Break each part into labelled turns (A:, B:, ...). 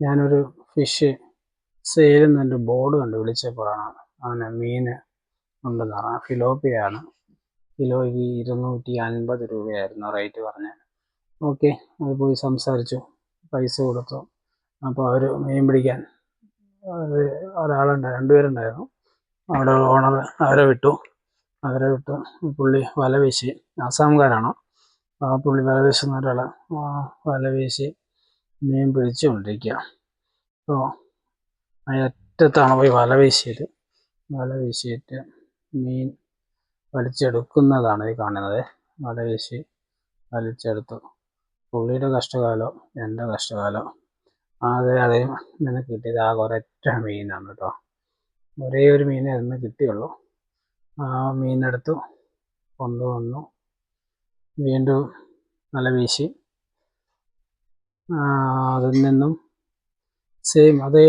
A: ഞാനൊരു fish സെയിലെന്നൊരു board കണ്ട് വിളിച്ചപ്പോഴാണ് അങ്ങനെ മീൻ ഉണ്ടെന്ന് പറഞ്ഞത്. ഫിലോപ്പിയാണ്. കിലോയ്ക്ക് 250 രൂപയായിരുന്നു റേറ്റ് പറഞ്ഞത്. ഓക്കെ, അത് പോയി സംസാരിച്ചു, പൈസ കൊടുത്തു. അപ്പോൾ അവർ മീൻ പിടിക്കാൻ ഒരാളുണ്ട്, 2 പേരുണ്ടായിരുന്നു. അവിടെ ഓണർ അവരെ വിട്ടു. പുള്ളി വല വീശി. ആസാംകാരാണ്. ആ പുള്ളി വല വീശുന്ന ഒരാൾ വല വീശി മീൻ പിടിച്ചുകൊണ്ടിരിക്കുക. അപ്പോൾ അറ്റത്താണ് പോയി വല വീശിയിട്ട് മീൻ വലിച്ചെടുക്കുന്നതാണ് ഈ കാണുന്നത്. വല വീശി വലിച്ചെടുത്തു. പുള്ളിയുടെ കഷ്ടകാലം എൻ്റെ കഷ്ടകാലം. അതേ നിനക്ക് കിട്ടിയത് ആകെ ഒരൊറ്റ മീനാണ് കേട്ടോ. ഒരേ ഒരു മീനേ അതിന് കിട്ടിയുള്ളൂ. ആ മീനെടുത്തു കൊണ്ടുവന്നു, വീണ്ടും വല വീശി. അതിൽ നിന്നും സെയിം അതേ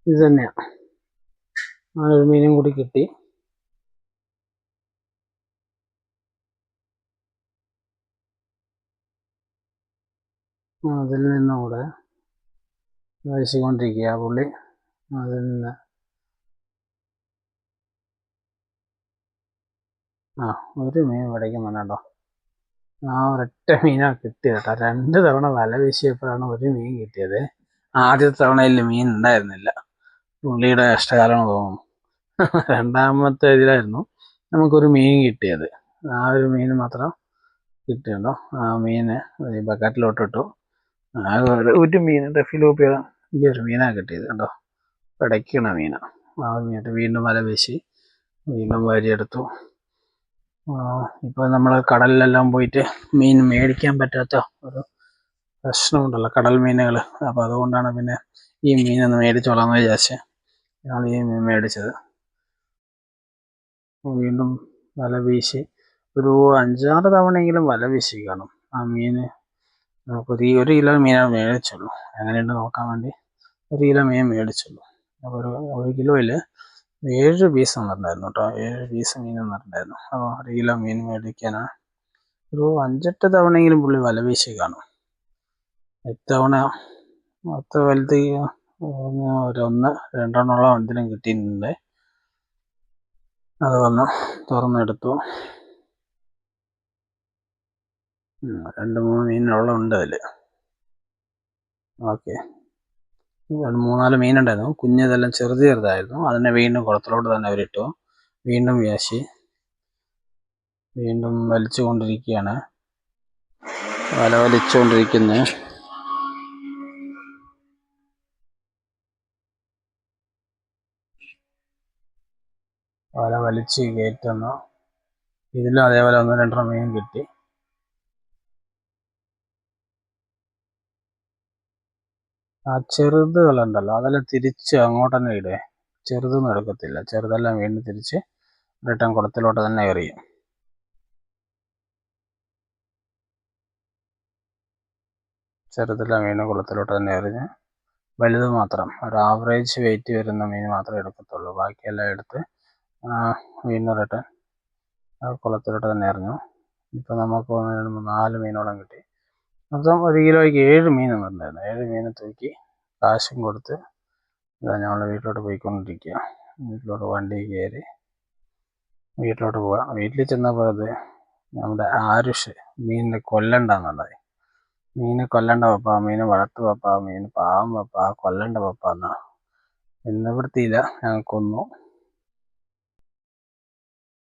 A: ഇത് തന്നെയാണ്. ആ ഒരു മീനും കൂടി കിട്ടി. അതിൽ നിന്നും കൂടെ വീശിക്കൊണ്ടിരിക്കുക പുള്ളി. അതിൽ നിന്ന് ഒരു മീൻ പിടിക്കുന്നുണ്ട് കേട്ടോ. ആ ഒരൊറ്റ മീനാണ് കിട്ടിയത് കേട്ടോ. 2 തവണ വല വീശിയപ്പോഴാണ് ഒരു മീൻ കിട്ടിയത്. ആദ്യത്തെ തവണയിൽ മീൻ ഉണ്ടായിരുന്നില്ല. പുള്ളിയുടെ കഷ്ടകാലമാണ് തോന്നുന്നു. 2ാമത്തെ ഇതിലായിരുന്നു നമുക്കൊരു മീൻ കിട്ടിയത്. ആ ഒരു മീൻ മാത്രം കിട്ടിയുണ്ടോ. ആ മീന് ബക്കറ്റിലോട്ടിട്ടു. ഒരു മീനിൻ്റെ ഫിലോപ്പിയ ഈ ഒരു മീനാണ് കിട്ടിയത് കേട്ടോ. പിടയ്ക്കണ മീനാണ്. ആ മീനിട്ട് വീണ്ടും വല വീശി വീണ്ടും വാരിയെടുത്തു. ഇപ്പോൾ നമ്മൾ കടലിലെല്ലാം പോയിട്ട് മീൻ മേടിക്കാൻ പറ്റാത്ത ഒരു പ്രശ്നമുണ്ടല്ലോ, കടൽ മീനുകൾ. അപ്പോൾ അതുകൊണ്ടാണ് പിന്നെ ഈ മീനൊന്ന് മേടിച്ചോളാമെന്ന് വിചാരിച്ച് ഞങ്ങൾ ഈ മീൻ മേടിച്ചത്. വീണ്ടും വല വീശി ഒരു 5-6 തവണയെങ്കിലും വല വീശി കാണും. ആ മീൻ നമുക്കൊരു 1 കിലോ മീനാണ് മേടിച്ചുള്ളൂ. എങ്ങനെയുണ്ട് നോക്കാൻ വേണ്ടി 1 കിലോ മീൻ മേടിച്ചുള്ളൂ. അപ്പോൾ ഒരു 1 കിലോയിൽ 7 പീസ് വന്നിട്ടുണ്ടായിരുന്നു കേട്ടോ. 7 പീസ് മീൻ വന്നിട്ടുണ്ടായിരുന്നു. അപ്പോൾ 1 കിലോ മീൻ മേടിക്കാനാണ് ഒരു 5-8 തവണയെങ്കിലും പുള്ളി വല വീശി കാണും. ഇത്തവണ മൊത്തം വലുത് 1-2 എന്തിനും കിട്ടിയിട്ടുണ്ട്. അത് വന്ന് തുറന്നെടുത്തു. 2-3 മീനുകളും ഉണ്ട് അതിൽ. ഓക്കെ, 3-4 മീനുണ്ടായിരുന്നു. കുഞ്ഞതെല്ലാം ചെറുതായിരുന്നു. അതിനെ വീണ്ടും കുളത്തിലോട്ട് തന്നെ അവരിട്ടു. വീണ്ടും വീശി വീണ്ടും വലിച്ചുകൊണ്ടിരിക്കുകയാണ്. വല വലിച്ചുകൊണ്ടിരിക്കുന്നത്. വല വലിച്ച് കയറ്റുന്നു. ഇതിലും അതേപോലെ 1-2 മീൻ കിട്ടി. ആ ചെറുതുകളുണ്ടല്ലോ അതെല്ലാം തിരിച്ച് അങ്ങോട്ട് തന്നെ ഇടുക. ചെറുതൊന്നും എടുക്കത്തില്ല. ചെറുതെല്ലാം വീണ്ടും തിരിച്ച് റിട്ടേൺ കുളത്തിലോട്ട് തന്നെ എറിയും. ചെറുതെല്ലാം വീണ്ടും കുളത്തിലോട്ട് തന്നെ എറിഞ്ഞ് വലുത് മാത്രം ഒരു ആവറേജ് വെയിറ്റ് വരുന്ന മീൻ മാത്രമേ എടുക്കത്തുള്ളൂ. ബാക്കിയെല്ലാം എടുത്ത് വീണ്ടും റിട്ടേൺ കുളത്തിലോട്ട് തന്നെ എറിഞ്ഞു. ഇപ്പോൾ നമുക്ക് 4 മീനോളം കിട്ടി. മൊത്തം 1 കിലോയ്ക്ക് 7 മീൻ വന്നിട്ടുണ്ടായിരുന്നു. 7 മീൻ തൂക്കി കാശും കൊടുത്ത് ഞങ്ങൾ വീട്ടിലോട്ട് പോയിക്കൊണ്ടിരിക്കുക. വീട്ടിലോട്ട് വണ്ടി കയറി വീട്ടിലോട്ട് പോവുക. വീട്ടിൽ ചെന്നപ്പോൾ അത് നമ്മുടെ ആരുഷ് മീനിനെ കൊല്ലണ്ടെന്നുണ്ടായി. മീനെ കൊല്ലണ്ട പപ്പ, മീനെ വളർത്തു പപ്പ, മീൻ പാവം പപ്പ, കൊല്ലണ്ട പപ്പ എന്നാ. നിവൃത്തിയില്ല, ഞങ്ങൾ കൊന്നു.